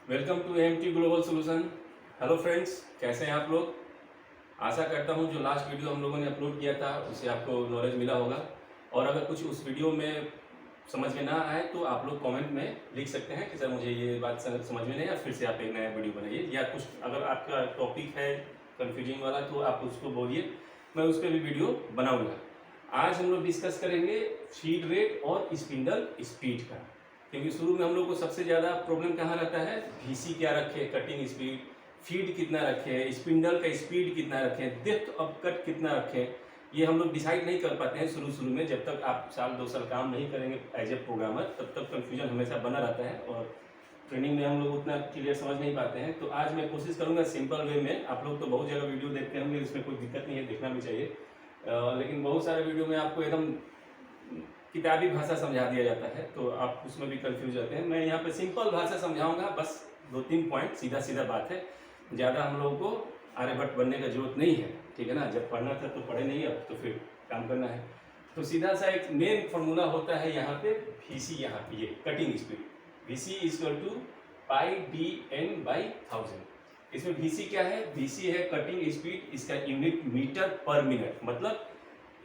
Welcome to AMT global solution. Hello friends, कैसे हैं आप लोग। आशा करता हूं जो लास्ट वीडियो हम लोगों ने अपलोड किया था उससे आपको नॉलेज मिला होगा। और अगर कुछ उस वीडियो में समझ में ना आए तो आप लोग कमेंट में लिख सकते हैं कि सर मुझे ये बात समझ में नहीं आया, फिर से आप एक नया वीडियो बनाइए, या कुछ अगर आपका टॉपिक है कन्फ्यूजिंग वाला तो आप उसको बोलिए, मैं उस पर भी वीडियो बनाऊँगा। आज हम लोग डिस्कस करेंगे फीड रेट और स्पिंडल स्पीड का, क्योंकि शुरू में हम लोग को सबसे ज़्यादा प्रॉब्लम कहाँ रहता है, VC क्या रखे, कटिंग स्पीड, फीड कितना रखें, स्पिंडल का स्पीड कितना रखें, डेप्थ ऑफ कट कितना रखें, ये हम लोग डिसाइड नहीं कर पाते हैं शुरू में। जब तक आप साल 2 साल काम नहीं करेंगे एज ए प्रोग्रामर तब तक कन्फ्यूजन हमेशा बना रहता है और ट्रेनिंग में हम लोग उतना क्लियर समझ नहीं पाते हैं। तो आज मैं कोशिश करूँगा सिंपल वे में। आप लोग तो बहुत जगह वीडियो देखते होंगे, इसमें कोई दिक्कत नहीं है, देखना भी चाहिए, लेकिन बहुत सारे वीडियो में आपको एकदम किताबी भाषा समझा दिया जाता है तो आप उसमें भी कंफ्यूज होते हैं। मैं यहाँ पे सिंपल भाषा समझाऊंगा, बस 2-3 पॉइंट, सीधा सीधा बात है। ज़्यादा हम लोगों को आर्यभट्ट बनने का जरूरत नहीं है, ठीक है ना। जब पढ़ना था तो पढ़े नहीं, अब तो फिर काम करना है। तो सीधा सा एक मेन फॉर्मूला होता है यहाँ पे VC, यहाँ पे ये cutting speed VC equal to pi DN/1000। इसमें VC क्या है, VC है कटिंग स्पीड, इसका यूनिट मीटर पर मिनट, मतलब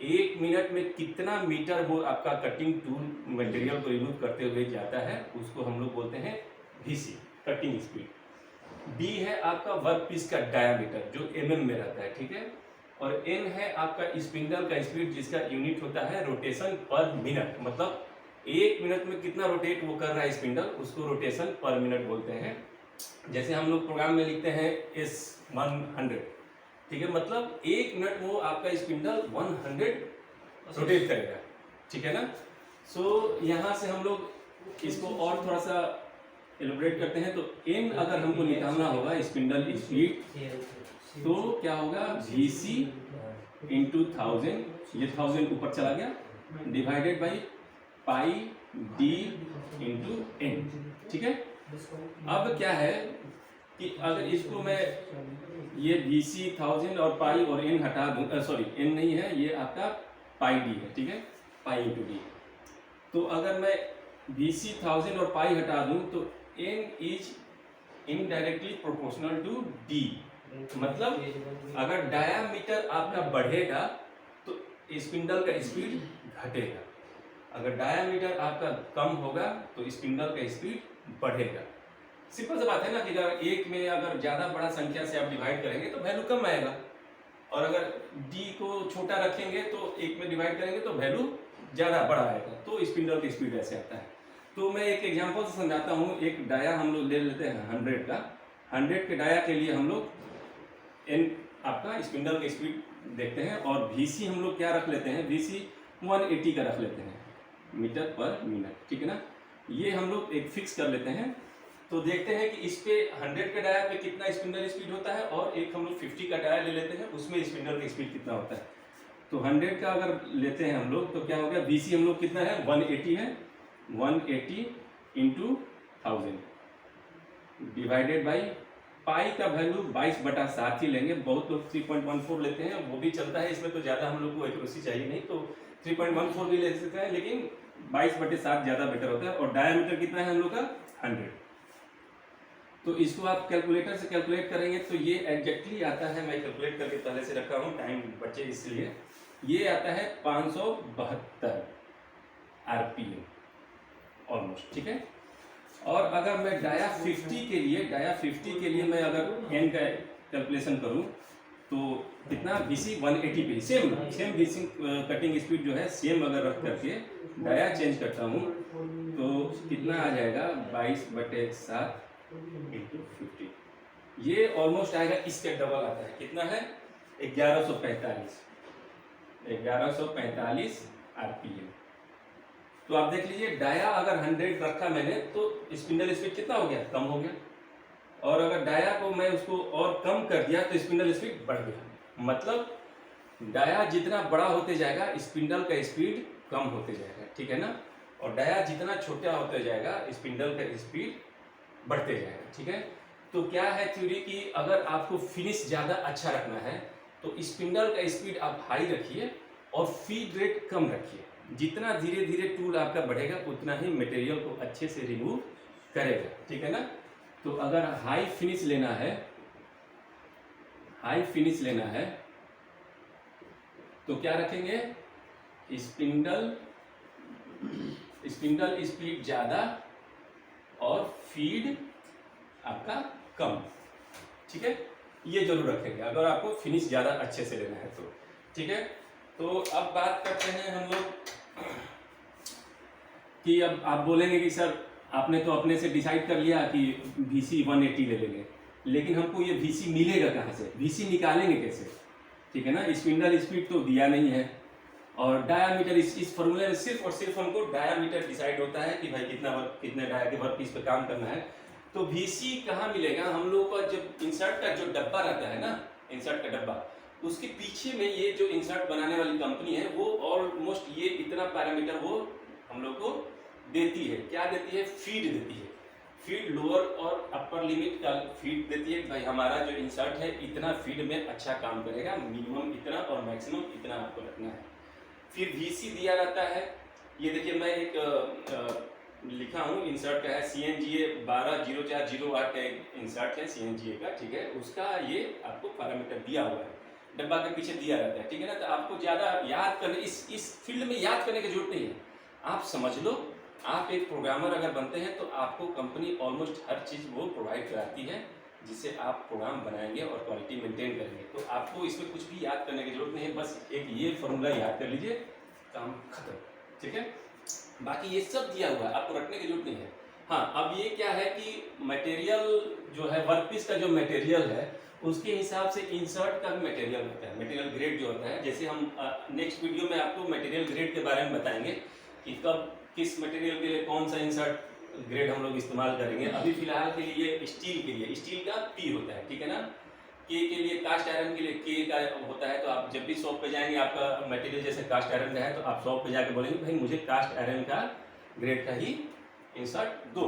1 मिनट में कितना मीटर वो आपका कटिंग टूल मटेरियल को रिमूव करते हुए जाता है, उसको हम लोग बोलते हैं VC कटिंग स्पीड। D है आपका वर्क पीस का डायामीटर जो mm में रहता है, ठीक है। और N है आपका स्पिंडल का स्पीड जिसका यूनिट होता है रोटेशन पर मिनट, मतलब 1 मिनट में कितना रोटेट वो कर रहा है स्पिंडल, उसको रोटेशन पर मिनट बोलते हैं। जैसे हम लोग प्रोग्राम में लिखते हैं S100, ठीक है, मतलब 1 मिनट वो आपका स्पिंडल 100 रोटेट करेगा, ठीक है ना। सो यहाँ से हम लोग इसको और थोड़ा सा एलिब्रेट करते हैं। तो N अगर हमको निकालना होगा स्पिंडल स्पीड, तो क्या होगा, VC इंटू 1000, ये 1000 ऊपर चला गया, divided by pi D into N, ठीक है। अब क्या है कि अगर इसको मैं ये VC 1000 और पाई और N हटा दूं, सॉरी N नहीं है, ये आपका पाई D है, ठीक है, पाई इंटू D। तो अगर मैं VC 1000 और पाई हटा दूं तो N is indirectly proportional to D, मतलब अगर डायामीटर आपका बढ़ेगा तो स्पिंडल का स्पीड घटेगा, अगर डायामीटर आपका कम होगा तो स्पिंडल का स्पीड बढ़ेगा। सिंपल सी बात है ना कि अगर एक में अगर ज़्यादा बड़ा संख्या से आप डिवाइड करेंगे तो वैल्यू कम आएगा, और अगर D को छोटा रखेंगे तो एक में डिवाइड करेंगे तो वैल्यू ज़्यादा बड़ा आएगा। तो स्पिंडल की स्पीड ऐसे आता है। तो मैं एक एग्जांपल से समझाता हूँ। एक डाया हम लोग ले लेते हैं 100 का, 100 के डाया के लिए हम लोग N आपका स्पिंडल की स्पीड देखते हैं, और VC हम लोग क्या रख लेते हैं, VC 180 का रख लेते हैं मीटर पर मिनट, ठीक है ना। ये हम लोग एक फिक्स कर लेते हैं। तो देखते हैं कि इस पे 100 के डाया पे कितना स्पिंडल स्पीड होता है, और एक हम लोग 50 का डाया ले लेते हैं, उसमें स्पिंडल की स्पीड कितना होता है। तो 100 का अगर लेते हैं हम लोग तो क्या हो गया, VC हम लोग कितना है, 180 है, 180 इंटू 1000 डिवाइडेड बाई पाई का वैल्यू 22/7 ही लेंगे। बहुत लोग 3.14 लेते हैं, वो भी चलता है, इसमें तो ज़्यादा हम लोग को एक्यूरेसी चाहिए नहीं, तो 3.14 भी ले सकते हैं, लेकिन 22/7 ज़्यादा बेटर होता है। और डायामीटर कितना है हम लोग का, 100। तो इसको आप कैलकुलेटर से कैलकुलेट करेंगे तो ये एग्जैक्टली आता है, मैं कैलकुलेट करके पहले से रखा हूँ, टाइम बचे इसलिए, ये आता है 572 RPM ऑलमोस्ट, ठीक है। और अगर मैं डाया 50 के लिए मैं अगर N का कैलकुलेशन करूं तो कितना, VC 180 पे सेम VC कटिंग स्पीड जो है सेम अगर रख करके डाया चेंज करता हूं तो कितना आ जाएगा, 22/7 इंटू 50, ये ऑलमोस्ट आएगा, इसके डबल आता है, कितना है, 1145 RPM। तो आप देख लीजिए, डाया अगर 100 रखा मैंने तो स्पिंडल स्पीड कितना हो गया, कम हो गया, और अगर डाया को मैं उसको और कम कर दिया तो स्पिंडल स्पीड बढ़ गया। मतलब डाया जितना बड़ा होते जाएगा स्पिंडल का स्पीड कम होते जाएगा, ठीक है ना। और डाया जितना छोटा होते जाएगा स्पिंडल का स्पीड बढ़ते जाएगा, ठीक है। तो क्या है थ्योरी कि अगर आपको फिनिश ज़्यादा अच्छा रखना है तो स्पिंडल का स्पीड आप हाई रखिए और फीड रेट कम रखिए। जितना धीरे धीरे टूल आपका बढ़ेगा उतना ही मटेरियल को अच्छे से रिमूव करेगा, ठीक है ना। तो अगर हाई फिनिश लेना है, हाई फिनिश लेना है तो क्या रखेंगे, स्पिंडल स्पीड ज़्यादा और फीड आपका कम, ठीक है, ये जरूर रखेंगे अगर आपको फिनिश ज़्यादा अच्छे से लेना है तो, ठीक है। तो अब बात करते हैं हम लोग कि अब आप बोलेंगे कि सर आपने तो अपने से डिसाइड कर लिया कि VC 180 ले लेंगे, लेकिन हमको ये VC मिलेगा कहाँ से, VC निकालेंगे कैसे, ठीक है ना। स्पिंडल स्पीड तो दिया नहीं है और डायामीटर इस फॉर्मूले में सिर्फ और सिर्फ हमको डायामीटर डिसाइड होता है कि भाई कितने डाया के वर्क पीस पे काम करना है। तो VC कहाँ मिलेगा, हम लोगों का जब इंसर्ट का जो डब्बा रहता है ना, इंसर्ट का डब्बा, उसके पीछे में ये जो इंसर्ट बनाने वाली कंपनी है वो ऑलमोस्ट ये इतना पैरामीटर वो हम लोग को देती है। क्या देती है, फीड देती है, फीड लोअर और अपर लिमिट का फीड देती है। भाई हमारा जो इंसर्ट है इतना फीड में अच्छा काम करेगा, मिनिमम इतना और मैक्सिमम इतना आपको रखना है। फिर VC दिया रहता है, ये देखिए मैं एक लिखा हूँ इंसर्ट का है, CNGA 120408 का एक इंसर्ट है CNGA का, ठीक है, उसका ये आपको पैरामीटर दिया हुआ है, डब्बा के पीछे दिया रहता है, ठीक है ना। तो आपको ज़्यादा याद करने इस फील्ड में याद करने की जरूरत नहीं है, आप समझ लो। आप एक प्रोग्रामर अगर बनते हैं तो आपको कंपनी ऑलमोस्ट हर चीज़ वो प्रोवाइड कराती है जिससे आप प्रोग्राम बनाएंगे और क्वालिटी मेंटेन करेंगे। तो आपको इसमें कुछ भी याद करने की जरूरत नहीं है, बस एक ये फॉर्मूला याद कर लीजिए, काम खत्म, ठीक है। बाकी ये सब दिया हुआ है, आपको रखने की जरूरत नहीं है। हाँ, अब ये क्या है कि मटेरियल जो है, वर्कपीस का जो मटेरियल है उसके हिसाब से इंसर्ट का भी मटेरियल होता है, मटेरियल ग्रेड जो होता है। जैसे हम नेक्स्ट वीडियो में आपको मटेरियल ग्रेड के बारे में बताएंगे कि कब किस मटेरियल के लिए कौन सा इंसर्ट ग्रेड हम लोग इस्तेमाल करेंगे। अभी फिलहाल के लिए स्टील के लिए स्टील का P होता है, ठीक है ना। के लिए कास्ट आयरन के लिए के का होता है। तो आप जब भी शॉप पे जाएंगे, आपका मटेरियल जैसे कास्ट आयरन का है तो आप शॉप पे जाके बोलेंगे भाई मुझे कास्ट आयरन का ग्रेड का ही इंसर्ट दो,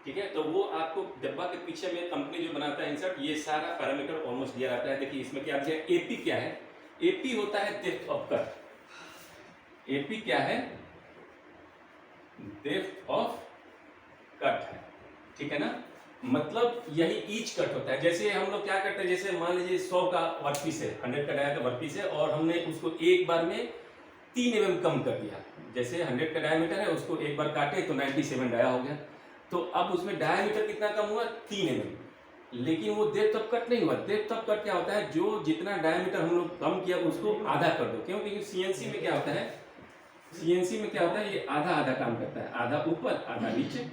ठीक है। तो वो आपको डब्बा के पीछे में कंपनी जो बनाता है इंसर्ट, ये सारा पैरामीटर ऑलमोस्ट दिया रहता है। देखिए इसमें क्या दिया, AP क्या है, AP होता है डेप्थ ऑफ कट। AP क्या है, डेप्थ ऑफ कट है, ठीक है ना। मतलब यही ईच कट होता है। जैसे हम लोग क्या करते हैं, जैसे मान लीजिए 100 का वर्कपीस है, 100 का डाया का वर्कपीस है और हमने उसको एक बार में 3 mm कम कर दिया। जैसे 100 का डायमीटर है, उसको एक बार काटे तो 97 डाया हो गया। तो अब उसमें डायमीटर कितना कम हुआ, 3 mm, लेकिन वो डेप्थ ऑफ कट नहीं हुआ। डेप्थ ऑफ कट क्या होता है, जो जितना डायमीटर हम लोग कम किया उसको आधा कर दो। क्यों, क्योंकि CNC में क्या होता है, CNC में क्या होता है, ये आधा आधा काम करता है, आधा ऊपर आधा नीचे।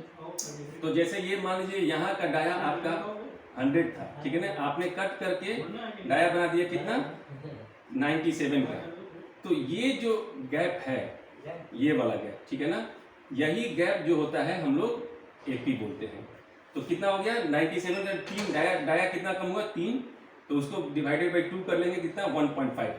तो जैसे ये मान लीजिए यहाँ का डाया आपका 100 था, ठीक है ना, आपने कट करके डाया बना दिया कितना, 97 का। तो ये जो गैप है, ये वाला गैप, ठीक है ना, यही गैप जो होता है हम लोग AP बोलते हैं। तो कितना हो गया, 97 का 3 डाया कितना कम हुआ, 3, तो उसको डिवाइडेड बाई 2 कर लेंगे, कितना 1.5।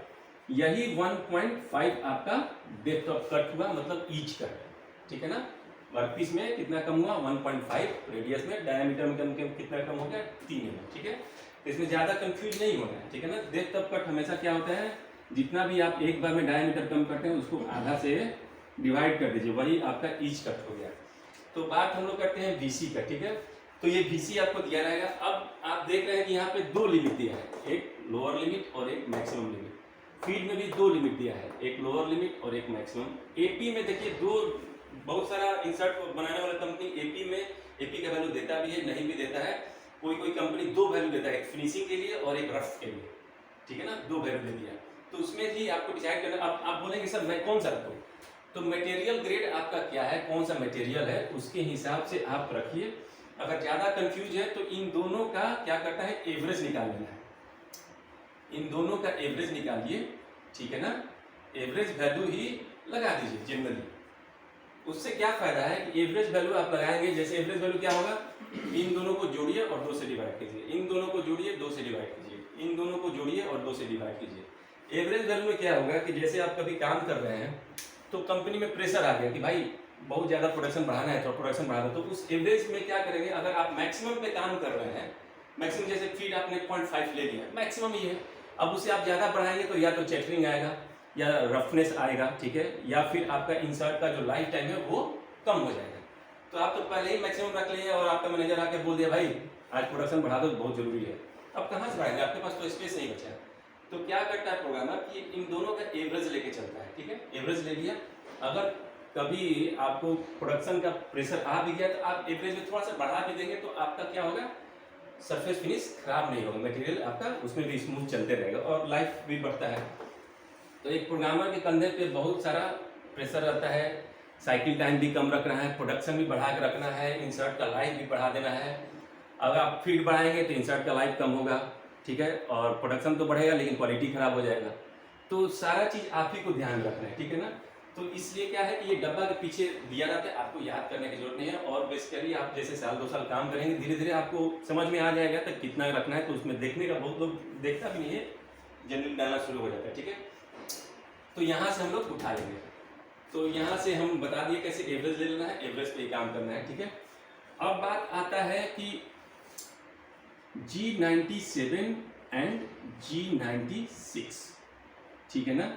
यही 1.5 आपका डेप्थ ऑफ कट हुआ, मतलब ईच कट, ठीक है ना। वर्कपीस में कितना कम हुआ, 1.5, रेडियस में, डायमीटर में कितना कम हो गया, 3 mm, ठीक है। तो इसमें ज़्यादा कंफ्यूज नहीं होना है, ठीक है ना। डेप्थ ऑफ कट हमेशा क्या होता है, जितना भी आप एक बार में डायमीटर कम करते हैं उसको आधा से डिवाइड कर दीजिए, वही आपका ईच कट हो गया। तो बात हम लोग करते हैं VC का, ठीक है। तो ये VC आपको दिया रहेगा। अब आप देख रहे हैं कि यहाँ पे 2 लिमिट दिया है, एक लोअर लिमिट और एक मैक्सिमम लिमिट। फीड में भी 2 लिमिट दिया है, एक लोअर लिमिट और एक मैक्सिमम। AP में देखिए बहुत सारा इंसर्ट बनाने वाला कंपनी AP का वैल्यू देता भी है, नहीं भी देता है। कोई कंपनी 2 वैल्यू देता है, एक फिनिशिंग के लिए और एक रफ के लिए, ठीक है ना, 2 वैल्यू दे दिया। तो उसमें ही आपको डिसाइड करना। अब आप बोलेंगे सर मैं कौन सा रखूँ, तो मटेरियल ग्रेड आपका क्या है, कौन सा मटेरियल है, उसके हिसाब से आप रखिए। अगर ज़्यादा कंफ्यूज है तो इन दोनों का क्या करता है, एवरेज निकाल लेना है। इन दोनों का एवरेज निकालिए, ठीक है ना, एवरेज वैल्यू ही लगा दीजिए जनरली। उससे क्या फायदा है कि एवरेज वैल्यू आप लगाएंगे, जैसे एवरेज वैल्यू क्या होगा, इन दोनों को जोड़िए और 2 से डिवाइड कीजिए, इन दोनों को जोड़िए 2 से डिवाइड कीजिए, इन दोनों को जोड़िए और 2 से डिवाइड कीजिए। एवरेज वैल्यू में क्या होगा कि जैसे आप कभी काम कर रहे हैं तो कंपनी में प्रेशर आ गया कि भाई बहुत ज़्यादा प्रोडक्शन बढ़ाना है तो प्रोडक्शन बढ़ा दो, तो उस एवरेज में क्या करेंगे, अगर आप मैक्सिमम पे काम कर रहे हैं, मैक्सिमम जैसे फीड आपने 0.5 ले लिया, मैक्सिमम ही है, अब उसे आप ज़्यादा बढ़ाएंगे तो या तो चैटरिंग आएगा या रफनेस आएगा, ठीक है, या फिर आपका इंसर्ट का जो लाइफ टाइम है वो कम हो जाएगा। तो आप तो पहले ही मैक्सिमम रख लिए और आपका मैनेजर आके बोल दिया भाई आज प्रोडक्शन बढ़ा दो, बहुत जरूरी है। अब कहाँ से बढ़ाएंगे, आपके पास तो स्पेस नहीं बचा है। तो क्या करता है प्रोग्रामर कि इन दोनों का एवरेज लेके चलता है, ठीक है। एवरेज ले लिया, अगर कभी आपको प्रोडक्शन का प्रेशर आ भी गया तो आप एवरेज में थोड़ा सा बढ़ा भी देंगे तो आपका क्या होगा, सरफेस फिनिश खराब नहीं होगा, मटेरियल आपका उसमें भी स्मूथ चलते रहेगा और लाइफ भी बढ़ता है। तो एक प्रोग्रामर के कंधे पे बहुत सारा प्रेशर रहता है, साइकिल टाइम भी कम रखना है, प्रोडक्शन भी बढ़ा के रखना है, इंसर्ट का लाइफ भी बढ़ा देना है। अगर आप फीड बढ़ाएंगे तो इंसर्ट का लाइफ कम होगा, ठीक है, और प्रोडक्शन तो बढ़ेगा लेकिन क्वालिटी खराब हो जाएगा। तो सारा चीज़ आप ही को ध्यान रखना है, ठीक है ना। तो इसलिए क्या है कि ये डब्बा के पीछे दिया रहता है, आपको याद करने की जरूरत नहीं है। और बेसिकली आप जैसे साल 2 साल काम करेंगे धीरे धीरे आपको समझ में आ जाएगा तो कितना रखना है। तो उसमें देखने का बहुत लोग देखता भी नहीं है, जनरली डालना शुरू हो जाता है, ठीक है। तो यहाँ से हम लोग उठा लेंगे। तो यहाँ से हम बता दिए कैसे एवरेज ले लेना है, एवरेज पे काम करना है, ठीक है। अब बात आता है कि G97 एंड G96, ठीक है ना।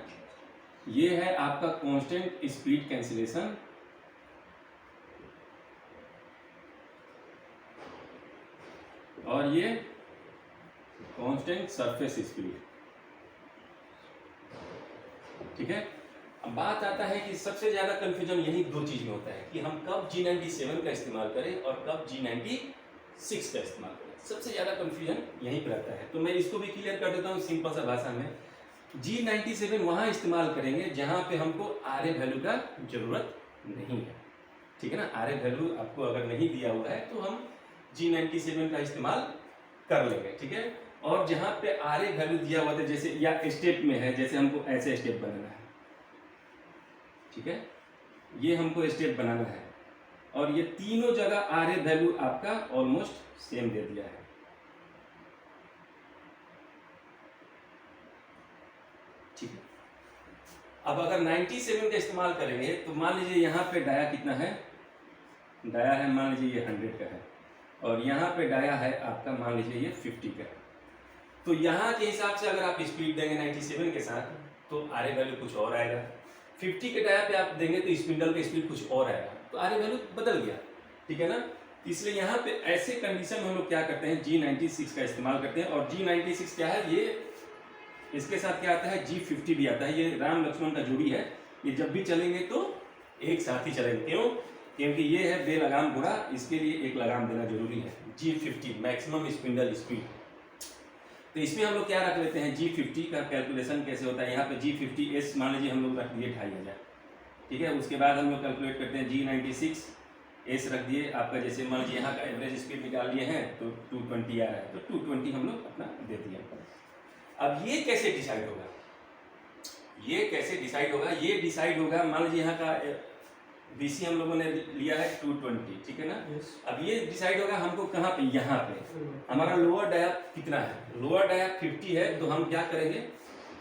ये है आपका कांस्टेंट स्पीड कैंसिलेशन, और ये कांस्टेंट सरफेस स्पीड, ठीक है। अब बात आता है कि सबसे ज्यादा कंफ्यूजन यही दो चीज में होता है कि हम कब G97 का इस्तेमाल करें और कब G96 का इस्तेमाल करें। सबसे ज्यादा कंफ्यूजन यहीं पर रहता है। तो मैं इसको भी क्लियर कर देता हूँ सिंपल सा भाषा में। G97 वहाँ इस्तेमाल करेंगे जहाँ पे हमको RA वैल्यू का जरूरत नहीं है, ठीक है ना। RA वैल्यू आपको अगर नहीं दिया हुआ है तो हम G97 का इस्तेमाल कर लेंगे, ठीक है। और जहाँ पे RA वैल्यू दिया हुआ था जैसे या स्टेप में है, जैसे हमको ऐसे स्टेप बनाना है, ठीक है, ये हमको स्टेप बनाना है और ये तीनों जगह RA वैल्यू आपका ऑलमोस्ट सेम दे दिया है, ठीक है। अब अगर 97 का इस्तेमाल करेंगे तो मान लीजिए यहाँ पे डाया कितना है, डाया है मान लीजिए ये 100 का है और यहाँ पे डाया है आपका मान लीजिए ये 50 का है। तो यहाँ के हिसाब से अगर आप स्पीड देंगे 97 के साथ तो RA वैल्यू कुछ और आएगा, 50 के डाया पे आप देंगे तो स्पिंडल का स्पीड कुछ और आएगा, तो RA वैल्यू बदल गया, ठीक है ना। इसलिए यहाँ पे ऐसे कंडीशन में हम लोग क्या करते हैं, G96 का इस्तेमाल करते हैं। और G96 क्या है, ये इसके साथ क्या आता है, G50 भी आता है। ये राम लक्ष्मण का जोड़ी है, ये जब भी चलेंगे तो एक साथ ही चलेंगे। क्यों, क्योंकि ये है बेलगाम घोड़ा, इसके लिए एक लगाम देना जरूरी है। G50 maximum spindle speed. तो इसमें हम लोग क्या रख लेते हैं, G50 का कैलकुलेशन कैसे होता है। यहाँ पे G50S मान लीजिए हम लोग रख दिए 2500, ठीक है। उसके बाद हम लोग कैलकुलेट करते हैं G96 एस रख दिए आपका, जैसे मान लीजिए यहाँ का एवरेज स्पीड निकाल लिए हैं तो 220 आ रहा है, तो 220 हम लोग अपना दे दिया। अब ये कैसे डिसाइड होगा, ये कैसे डिसाइड होगा, ये डिसाइड होगा मान लीजिए यहाँ का BC हम लोगों ने लिया है 220, ठीक है ना। अब ये डिसाइड होगा हमको कहाँ पे, यहाँ पे हमारा लोअर डाया कितना है, लोअर डाया 50 है। तो हम क्या करेंगे,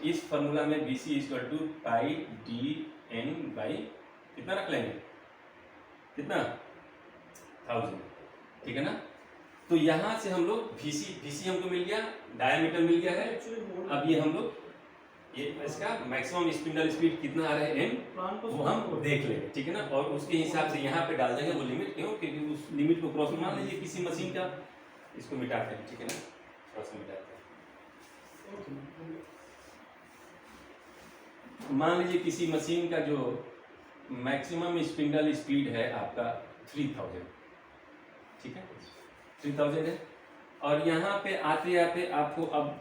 इस फॉर्मूला में BC = पाई DN बाई कितना रख लेंगे, कितना 1000, ठीक है ना। तो यहाँ से हम लोग BC हमको मिल गया, डायमीटर मिल गया है। अब ये हम लोग ये इसका मैक्सिमम स्पिंडल स्पीड कितना आ रहा है M, वो हम देख लेंगे, ठीक है ना। और उसके हिसाब से यहाँ पे डाल देंगे वो लिमिट, क्यों, क्योंकि उस लिमिट को क्रॉस, मान लीजिए किसी मशीन का, इसको मिटाते हैं, ठीक है ना, क्रॉस मिटाते हैं। मान लीजिए किसी मशीन का जो मैक्सिमम स्पिंडल स्पीड है आपका 3000, ठीक है, 3000 है। और यहाँ पे आते आते आपको अब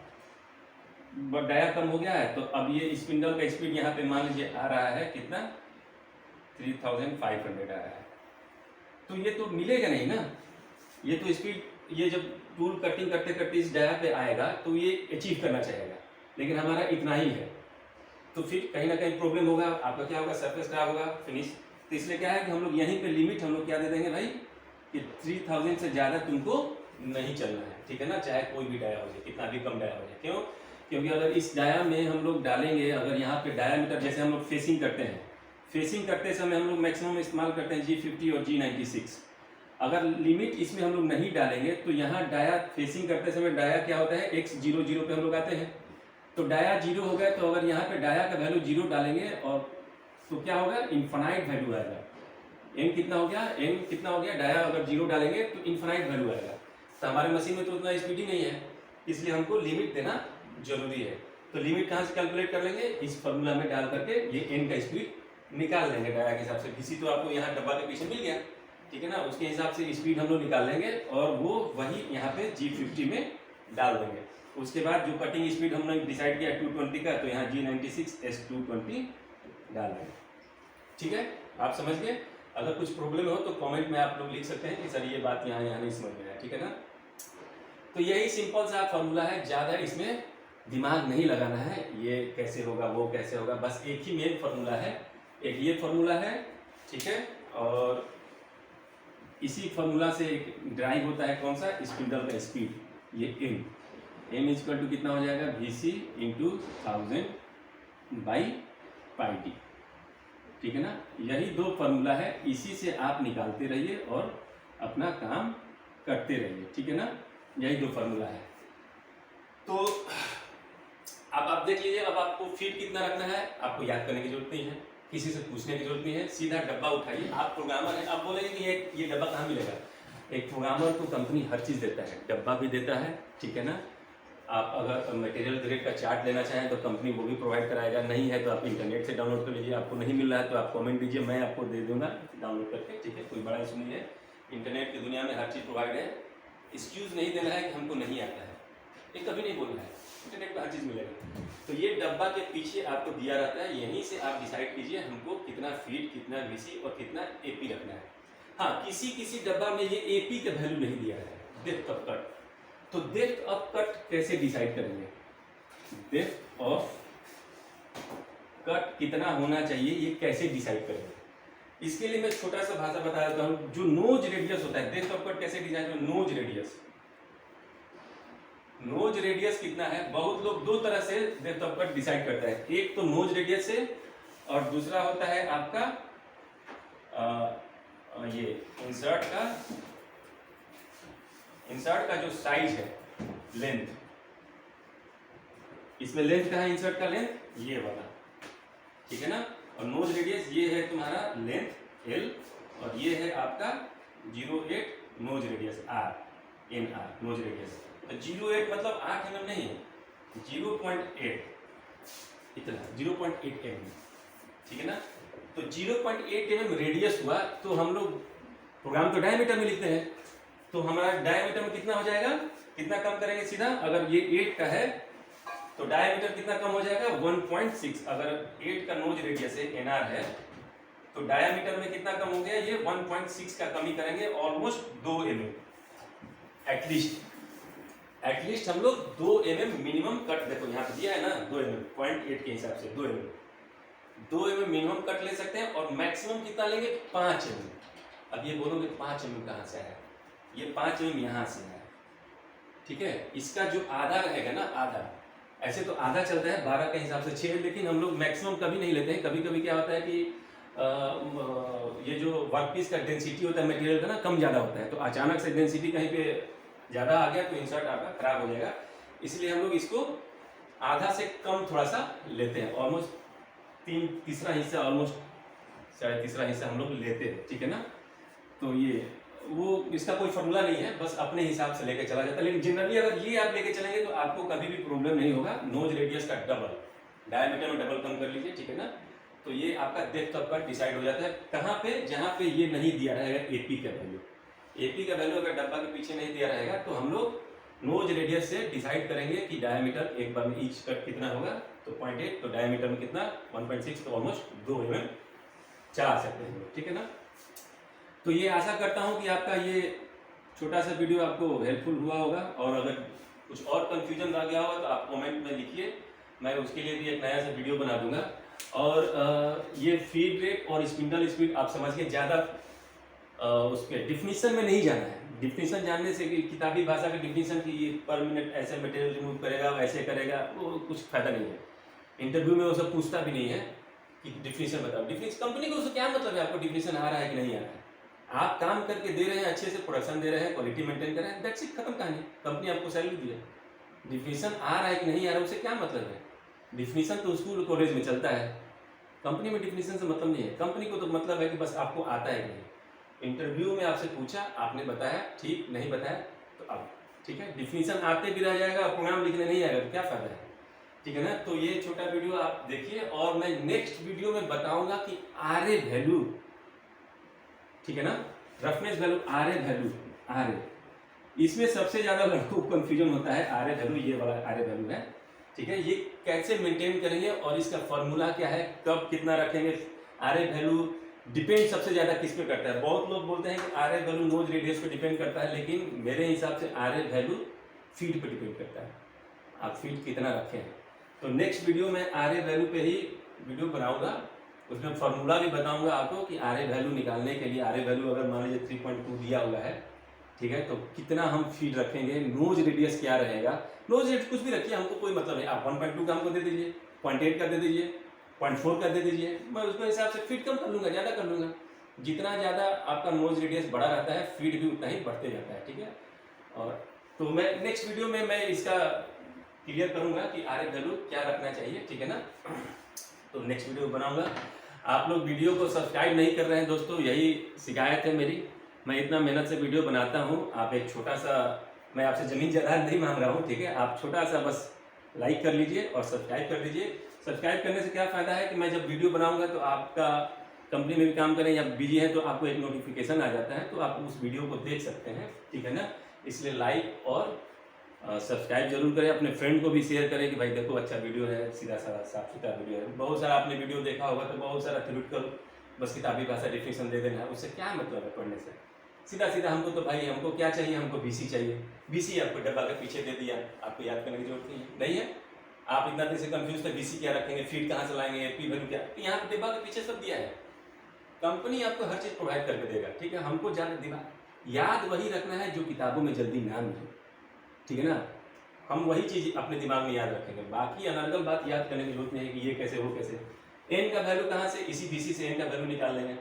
डाया कम हो गया है, तो अब ये स्पिंडल का स्पीड यहाँ पे मान लीजिए आ रहा है कितना, 3500 आ रहा है। तो ये तो मिलेगा नहीं ना, ये तो स्पीड, ये जब टूल कटिंग करते करते इस डाया पे आएगा तो ये अचीव करना चाहेगा, लेकिन हमारा इतना ही है। तो फिर कहीं ना कहीं प्रॉब्लम होगा, आपका क्या होगा, सरफेस खराब होगा, फिनिश। तो इसलिए क्या है कि हम लोग यहीं पे लिमिट हम लोग क्या दे देंगे भाई, कि 3000 से ज़्यादा तुमको नहीं चलना है, ठीक है ना, चाहे कोई भी डाया हो जाए, कितना भी कम डाया हो जाए। क्यों, क्योंकि अगर इस डाया में हम लोग डालेंगे, अगर यहाँ पे डायामीटर जैसे हम लोग फेसिंग करते हैं, फेसिंग करते समय हम लोग मैक्सिमम इस्तेमाल करते हैं G50 और G96। अगर लिमिट इसमें हम लोग नहीं डालेंगे तो यहाँ डाया फेसिंग करते समय डाया क्या होता है, x00 पे हम लोग आते हैं, तो डाया 0 हो गया। तो अगर यहाँ पे डाया का वैल्यू 0 डालेंगे और तो क्या होगा, इन्फिनाइट वैल्यू आएगा, एन कितना हो गया, एन कितना हो गया, डाया अगर 0 डालेंगे तो इन्फिनाइट वैल्यू आएगा। तो हमारे मशीन में तो उतना स्पीड ही नहीं है, इसलिए हमको लिमिट देना जरूरी है। तो लिमिट कहाँ से कैलकुलेट कर लेंगे, इस फॉर्मूला में डाल करके ये एन का स्पीड निकाल लेंगे डाया के हिसाब से। डीसी तो आपको यहाँ डब्बा के पीछे मिल गया, ठीक है ना, उसके हिसाब से स्पीड हम लोग निकाल लेंगे और वो वही यहाँ पे G50 में डाल देंगे। उसके बाद जो कटिंग स्पीड हमने डिसाइड किया 220 का, तो यहाँ G96 S220 डाल देंगे। ठीक है, आप समझ गए। अगर कुछ प्रॉब्लम हो तो कमेंट में आप लोग लिख सकते हैं कि सर ये बात यहाँ नहीं समझ में आया, ठीक है ना। तो यही सिंपल सा फार्मूला है, ज़्यादा इसमें दिमाग नहीं लगाना है, ये कैसे होगा वो कैसे होगा, बस एक ही मेन फार्मूला है, एक ये फार्मूला है, ठीक है। और इसी फार्मूला से एक ड्राइव होता है कौन सा, स्पिंडल का स्पीड, ये एम इक्वल टू कितना हो जाएगा, VC इंटू 1000/πd, ठीक है ना। यही दो फार्मूला है, इसी से आप निकालते रहिए और अपना काम करते रहिए, ठीक है ना। यही दो फार्मूला है। तो अब आप देख लीजिए, अब आपको फीड कितना रखना है आपको याद करने की जरूरत नहीं है, किसी से पूछने की जरूरत नहीं है, सीधा डब्बा उठाइए। आप प्रोग्रामर हैं, आप बोलेंगे कि ये डब्बा कहाँ मिलेगा। एक प्रोग्रामर को कंपनी हर चीज़ देता है, डब्बा भी देता है, ठीक है ना। आप अगर मटेरियल ग्रेड का चार्ट लेना चाहें तो कंपनी वो भी प्रोवाइड कराएगा, नहीं है तो आप इंटरनेट से डाउनलोड कर लीजिए। आपको नहीं मिल रहा है तो आप कमेंट दीजिए, मैं आपको दे दूंगा डाउनलोड करके, ठीक है, कोई बड़ा इशू नहीं है। इंटरनेट की दुनिया में हर चीज़ प्रोवाइड है, एक्सक्यूज़ नहीं देना है कि हमको नहीं आता है, ये कभी नहीं बोलना है, इंटरनेट पर हर चीज़ मिलेगा। तो ये डब्बा के पीछे आपको दिया रहता है, यहीं से आप डिसाइड कीजिए हमको कितना फीड, कितना VC और कितना AP रखना है। हाँ, किसी किसी डब्बा में ये AP का वैल्यू नहीं दिया है, डेप्थ ऑफ कट। तो डेप्थ ऑफ कट कैसे डिसाइड करेंगे, डेप्थ ऑफ कट कितना होना चाहिए ये कैसे डिसाइड करेंगे, इसके लिए मैं छोटा सा भाषा बता देता हूँ। जो नोज रेडियस होता है, डेप्थ ऑफ कट कैसे डिसाइड करें, नोज रेडियस, नोज रेडियस कितना है, बहुत लोग दो तरह से डेप्थ ऑफ कट डिसाइड करते हैं, एक तो नोज रेडियस से और दूसरा होता है आपका ये इंसर्ट का जो साइज है, लेंथ, इसमें लेंथ का है, इंसर्ट का लेंथ ये वाला, ठीक है ना। और नोज रेडियस ये है तुम्हारा लेंथ L और ये है आपका 08 nose radius R, NR nose radius. तो 08 मतलब 8 mm नहीं है, 0.8 इतना, 0.8 mm, ठीक है ना। तो 0.8 mm रेडियस हुआ, तो हम लोग प्रोग्राम तो डायमीटर में लिखते हैं, तो हमारा डायमीटर में कितना हो जाएगा, कितना कम करेंगे सीधा, अगर ये 8 का है तो डायमीटर कितना कम हो जाएगा 1.6। अगर 8 का नोज रेडियस है, NR है, तो डायमीटर में कितना कम हो गया, ये 1.6 का कमी करेंगे, ऑलमोस्ट 2 mm एटलीस्ट हम लोग 2 mm मिनिमम कट, देखो यहाँ पे दिया है ना 2 mm, 0.8 के हिसाब से 2 mm मिनिमम कट ले सकते हैं, और मैक्सिमम कितना लेंगे 5 mm। अब ये बोलोगे 5 mm कहाँ से आया, ये 5 mm यहाँ से आया, ठीक है। इसका जो आधा रहेगा ना, आधा, ऐसे तो आधा चलता है 12 के हिसाब से 6, लेकिन हम लोग मैक्सिमम कभी नहीं लेते हैं। कभी कभी क्या होता है कि ये जो वर्कपीस का डेंसिटी होता है मटेरियल का ना, कम ज़्यादा होता है, तो अचानक से डेंसिटी कहीं पे ज़्यादा आ गया तो इंसर्ट आपका खराब हो जाएगा, इसलिए हम लोग इसको आधा से कम थोड़ा सा लेते हैं, ऑलमोस्ट तीसरा हिस्सा, ऑलमोस्ट 3.5 हिस्सा हम लोग लेते हैं, ठीक है ना। तो ये वो इसका कोई फॉर्मूला नहीं है, बस अपने हिसाब से लेके चला जाता है, लेकिन जनरली अगर ये आप लेके चलेंगे तो आपको कभी भी प्रॉब्लम नहीं होगा। नोज रेडियस का डबल, डायमीटर में डबल कम कर लीजिए, ठीक है ना। तो ये आपका डेप्थ ऑफ कट डिसाइड हो जाता है कहाँ पे, जहाँ पे ये नहीं दिया रहेगा AP का वैल्यू। AP का वैल्यू अगर डब्बा के पीछे नहीं दिया रहेगा तो हम लोग नोज रेडियस से डिसाइड करेंगे कि डायमीटर एक बार में ईच कट कितना होगा, तो 0.8, तो डायमीटर में कितना 1.6, तो ऑलमोस्ट 2 mm चला सकते हैं, ठीक है ना। तो ये आशा करता हूँ कि आपका ये छोटा सा वीडियो आपको हेल्पफुल हुआ होगा, और अगर कुछ और कन्फ्यूजन रह गया होगा तो आप कमेंट में लिखिए, मैं उसके लिए भी एक नया सा वीडियो बना दूंगा। और ये फीड रेट और स्पिंडल स्पीड आप समझिए, ज़्यादा उसके डिफिनीशन में नहीं जाना है। डिफिनीशन जानने से कि किताबी भाषा के डिफिनीशन की ये पर मिनट ऐसे मटेरियल रिमूव करेगा, वैसे करेगा, वो कुछ फायदा नहीं है। इंटरव्यू में वो सब पूछता भी नहीं है कि डिफिनीशन बताओ। डिफिनीशन कंपनी को उससे क्या मतलब है आपको डिफिनीशन आ रहा है कि नहीं आ रहा है, आप काम करके दे रहे हैं, अच्छे से प्रोडक्शन दे रहे हैं, क्वालिटी मेंटेन कर रहे हैं, दैट्स इट, खत्म कहानी। कंपनी आपको सैलरी दी है, डिफिनीशन आ रहा है कि नहीं आ रहा है उससे क्या मतलब है। डिफिनीशन तो स्कूल कॉलेज में चलता है, कंपनी में डिफिनीशन से मतलब नहीं है। कंपनी को तो मतलब है कि बस आपको आता है कि नहीं। इंटरव्यू में आपसे पूछा, आपने बताया, ठीक नहीं बताया तो अब ठीक है, डिफिनीशन आते भी रह जाएगा, प्रोग्राम लिखने नहीं आएगा तो क्या फ़ायदा है, ठीक है ना। तो ये छोटा वीडियो आप देखिए और मैं नेक्स्ट वीडियो में बताऊंगा कि आरए वैल्यू, ठीक है ना, roughness value, Ra value, Ra, इसमें सबसे ज़्यादा लड़कों को कन्फ्यूजन होता है। आरए वैल्यू, ये वाला आरए वैल्यू है, ठीक है, ये कैसे मेंटेन करेंगे और इसका फॉर्मूला क्या है, कब कितना रखेंगे। आरए वैल्यू डिपेंड सबसे ज़्यादा किस पे करता है। बहुत लोग बोलते हैं कि आरए वैल्यू नोज रेडियस पे डिपेंड करता है, लेकिन मेरे हिसाब से आरए वैल्यू फीड पे डिपेंड करता है, आप फीड कितना रखे हैं। तो नेक्स्ट वीडियो में आरए वैल्यू पे ही वीडियो बनाऊंगा, उसमें फॉर्मूला भी बताऊंगा आपको कि आरए वैल्यू निकालने के लिए, आरए वैल्यू अगर मान लीजिए 3.2 दिया हुआ है, ठीक है, तो कितना हम फीड रखेंगे, नोज रेडियस क्या रहेगा। नोज रेडियस कुछ भी रखिए, हमको कोई मतलब नहीं, आप 1.2 का हमको दे दीजिए, 0.8 का दे दीजिए, 0.4 का दे दीजिए, मैं उसके हिसाब से फीड कम कर लूँगा, ज़्यादा कर लूँगा। जितना ज़्यादा आपका नोज रेडियस बड़ा रहता है, फीड भी उतना ही बढ़ते जाता है, ठीक है। और तो मैं नेक्स्ट वीडियो में मैं इसका क्लियर करूँगा कि आरए वैल्यू क्या रखना चाहिए, ठीक है ना। तो नेक्स्ट वीडियो बनाऊँगा। आप लोग वीडियो को सब्सक्राइब नहीं कर रहे हैं दोस्तों, यही शिकायत है मेरी। मैं इतना मेहनत से वीडियो बनाता हूँ, आप एक छोटा सा, मैं आपसे ज़मीन जायदाद नहीं मांग रहा हूँ, ठीक है, आप छोटा सा बस लाइक कर लीजिए और सब्सक्राइब कर लीजिए। सब्सक्राइब करने से क्या फ़ायदा है कि मैं जब वीडियो बनाऊंगा तो आपका कंपनी में भी काम करें या बिजी है तो आपको एक नोटिफिकेशन आ जाता है, तो आप उस वीडियो को देख सकते हैं, ठीक है ना। इसलिए लाइक और सब्सक्राइब जरूर करें, अपने फ्रेंड को भी शेयर करें कि भाई देखो अच्छा वीडियो है, सीधा साधा साफ सुथरा वीडियो है। बहुत सारा आपने वीडियो देखा होगा तो बहुत सारा थ्योरेटिकल बस किताबी भाषा डिफिनीशन दे देना है, उससे क्या मतलब है पढ़ने से। सीधा सीधा हमको तो भाई हमको क्या चाहिए, हमको बीसी चाहिए। बीसी आपको डब्बा के पीछे दे दिया, आपको याद करने की जरूरत नहीं है। आप इतना दिन से कंफ्यूज थे बीसी क्या रखेंगे, फीड कहाँ से लाएंगे, पी वैल्यू क्या, यहाँ पे डब्बा के पीछे सब दिया है। कंपनी आपको हर चीज़ प्रोवाइड करके देगा, ठीक है। हमको ज़्यादा दिमाग याद वही रखना है जो किताबों में जल्दी ना मिले, ठीक है ना। हम वही चीज़ अपने दिमाग में याद रखेंगे, बाकी अनर्गल बात याद करने की जरूरत नहीं है कि ये कैसे वो कैसे। एन का वैल्यू कहाँ से, इसी बीसी से एन का वैल्यू निकाल लेंगे।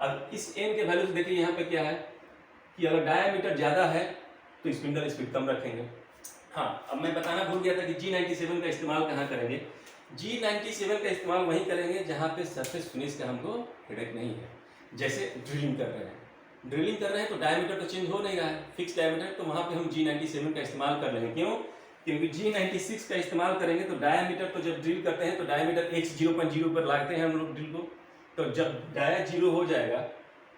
अब इस एन के वैल्यू से देखिए यहाँ पे क्या है कि अगर डायामीटर ज़्यादा है तो स्पिंडल स्पीड कम रखेंगे। हाँ, अब मैं बताना भूल गया था कि G97 का इस्तेमाल कहाँ करेंगे। G97 का इस्तेमाल वहीं करेंगे जहाँ पे सरफेस फिनिश का हमको हेडेक नहीं है। जैसे ड्रिलिंग कर रहे हैं तो डायमीटर तो चेंज हो नहीं रहा है, फिक्स डायमीटर, तो वहाँ पे हम G97 का इस्तेमाल कर लेंगे। क्यों? क्योंकि G96 का इस्तेमाल करेंगे तो डायमीटर, तो जब ड्रिल करते हैं तो डायमीटर x 0.0 पर लगाते हैं हम लोग ड्रिल को, तो जब डाया 0 हो जाएगा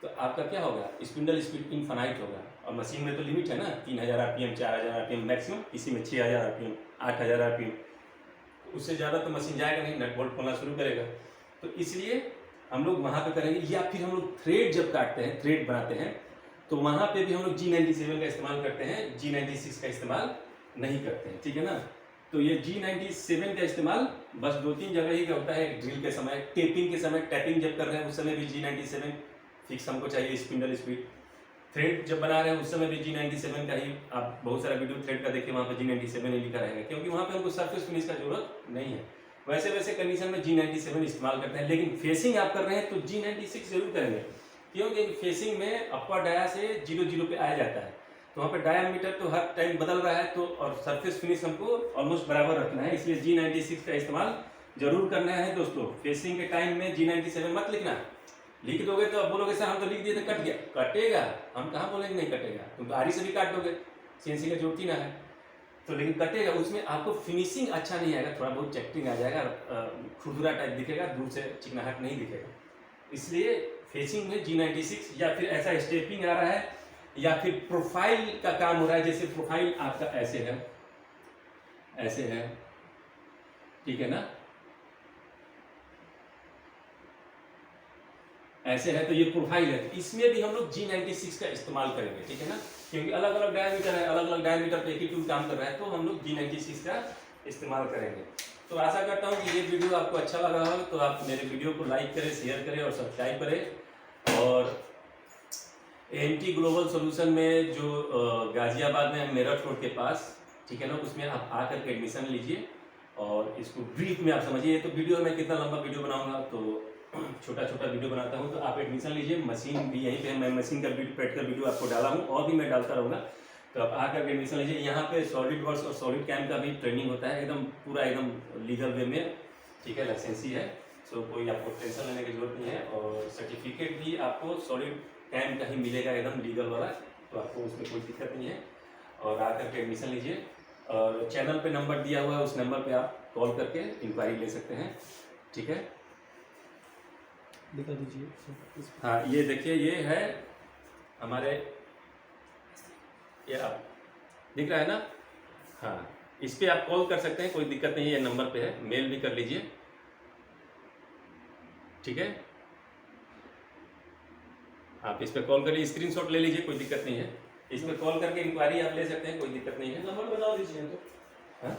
तो आपका क्या होगा, स्पिंडल स्पीड इनफाइनाइट होगा। और मशीन में तो लिमिट है ना, 3000 आरपीएम, 4000 आरपीएम मैक्सिमम, किसी में 6000 आरपीएम, 8000 आरपीएम, उससे ज़्यादा तो मशीन जाएगा नहीं, नट बोल्ट खोलना शुरू करेगा। तो इसलिए हम लोग वहाँ पे करेंगे। या फिर हम लोग थ्रेड जब काटते हैं, थ्रेड बनाते हैं, तो वहाँ पे भी हम लोग G97 का इस्तेमाल करते हैं, G96 का इस्तेमाल नहीं करते हैं, ठीक है ना। तो ये G97 का इस्तेमाल बस 2-3 जगह ही होता है, ड्रिल के समय, टेपिंग के समय, टैपिंग जब कर रहे हैं उस समय भी G97 फिक्स हमको चाहिए, स्पिंडल स्पीड। थ्रेड जब बना रहे हैं उस समय भी G97 का ही, आप बहुत सारा वीडियो थ्रेड का देखिए, वहाँ पे G97 ही लिखा रहेगा, क्योंकि वहाँ पे हमको सरफेस फिनिश का जरूरत नहीं है। वैसे कंडीशन में G97 इस्तेमाल करते हैं, लेकिन फेसिंग आप कर रहे हैं तो G96 जरूर करेंगे, क्योंकि फेसिंग में अपर डाया से 0-0 पे आया जाता है, तो वहाँ पे डायामीटर तो हर टाइम बदल रहा है, तो और सरफेस फिनिश हमको ऑलमोस्ट बराबर रखना है, इसलिए G96 का इस्तेमाल जरूर करना है दोस्तों। फेसिंग के टाइम में G97 मत लिखना, लिख दोगे तो अब बोलोगे सर हम तो लिख दिए थे कट गया, कटेगा, हम कहाँ बोलेंगे नहीं कटेगा, तुम तो आरी से भी काट दोगे, सीएनसी का जरूरत ही ना है, तो लेकिन कटेगा। उसमें आपको फिनिशिंग अच्छा नहीं आएगा, थोड़ा बहुत चेक्टिंग आ जाएगा, खुरदुरा टाइप दिखेगा, दूर से चिकनाहट नहीं दिखेगा। इसलिए फेसिंग में G96, या फिर ऐसा स्टेपिंग आ रहा है या फिर प्रोफाइल का काम हो रहा है, जैसे प्रोफाइल आपका ऐसे है, ठीक है ना, ऐसे है, तो ये प्रोफाइल है, इसमें भी हम लोग G96 का इस्तेमाल करेंगे, ठीक है ना, क्योंकि अलग अलग डायमीटर है, अलग अलग डायमीटर पे एक ही ट्यूब काम कर रहा है, तो हम लोग G96 का इस्तेमाल करेंगे। तो आशा करता हूँ कि ये वीडियो आपको अच्छा लगा हो, तो आप मेरे वीडियो को लाइक करें, शेयर करें और सब्सक्राइब करें। और एमटी ग्लोबल सोल्यूशन में जो गाजियाबाद में मेरठ रोड के पास, ठीक है ना, उसमें आप आकर के एडमिशन लीजिए और इसको ब्रीफ में आप समझिए। तो वीडियो में कितना लंबा वीडियो बनाऊंगा, तो छोटा वीडियो बनाता हूं, तो आप एडमिशन लीजिए। मशीन भी यहीं पे है, मैं मशीन का प्रैक्टिकल वीडियो आपको डाला हूं और भी मैं डालता रहूँगा, तो आप आकर एडमिशन लीजिए। यहाँ पे सॉलिड वर्क्स और सॉलिड कैम का भी ट्रेनिंग होता है, एकदम पूरा एकदम लीगल वे में, ठीक है, लाइसेंसी है। सो कोई आपको टेंशन लेने की जरूरत नहीं है। और सर्टिफिकेट भी आपको सॉलिड टाइम का ही मिलेगा, एकदम लीगल वाला, तो आपको उसमें कोई दिक्कत नहीं है। और आकर के एडमिशन लीजिए। और चैनल पे नंबर दिया हुआ है, उस नंबर पे आप कॉल करके इंक्वायरी ले सकते हैं, ठीक है। दिखा दीजिए। हाँ, ये देखिए, ये है हमारे, ये आप दिख रहा है ना, हाँ, इस पे आप कॉल कर सकते हैं, कोई दिक्कत नहीं है, ये नंबर पे है, मेल भी कर लीजिए, ठीक है। आप इस पे कॉल करिए, स्क्रीनशॉट ले लीजिए, कोई दिक्कत नहीं है, इस पे कॉल करके इंक्वायरी आप ले सकते हैं, कोई दिक्कत नहीं है। नंबर बता दीजिए तो। हाँ,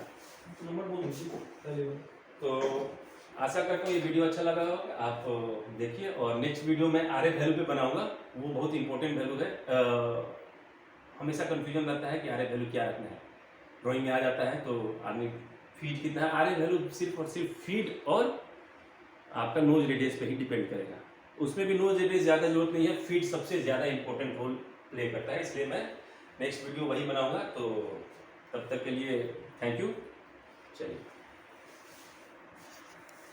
नंबर बोल दीजिए पहले। तो आशा करता हूँ ये वीडियो अच्छा लगा हो, आप देखिए। और नेक्स्ट वीडियो में आरए वैल्यू पे बनाऊंगा, वो बहुत इंपॉर्टेंट वैल्यू है। हमेशा कंफ्यूजन रहता है कि आरए वैल्यू क्या रखना है, ड्राइंग में आ जाता है तो आदमी फीड कितना है, आरए वैल्यू सिर्फ और सिर्फ फीड और आपका नोज रेडियस पे ही डिपेंड करेगा। उसमें भी नोज रेडियस ज़्यादा जरूरत नहीं है, फीड सबसे ज़्यादा इंपॉर्टेंट रोल प्ले करता है, इसलिए मैं नेक्स्ट वीडियो वही बनाऊंगा। तो तब तक के लिए थैंक यू, चलिए।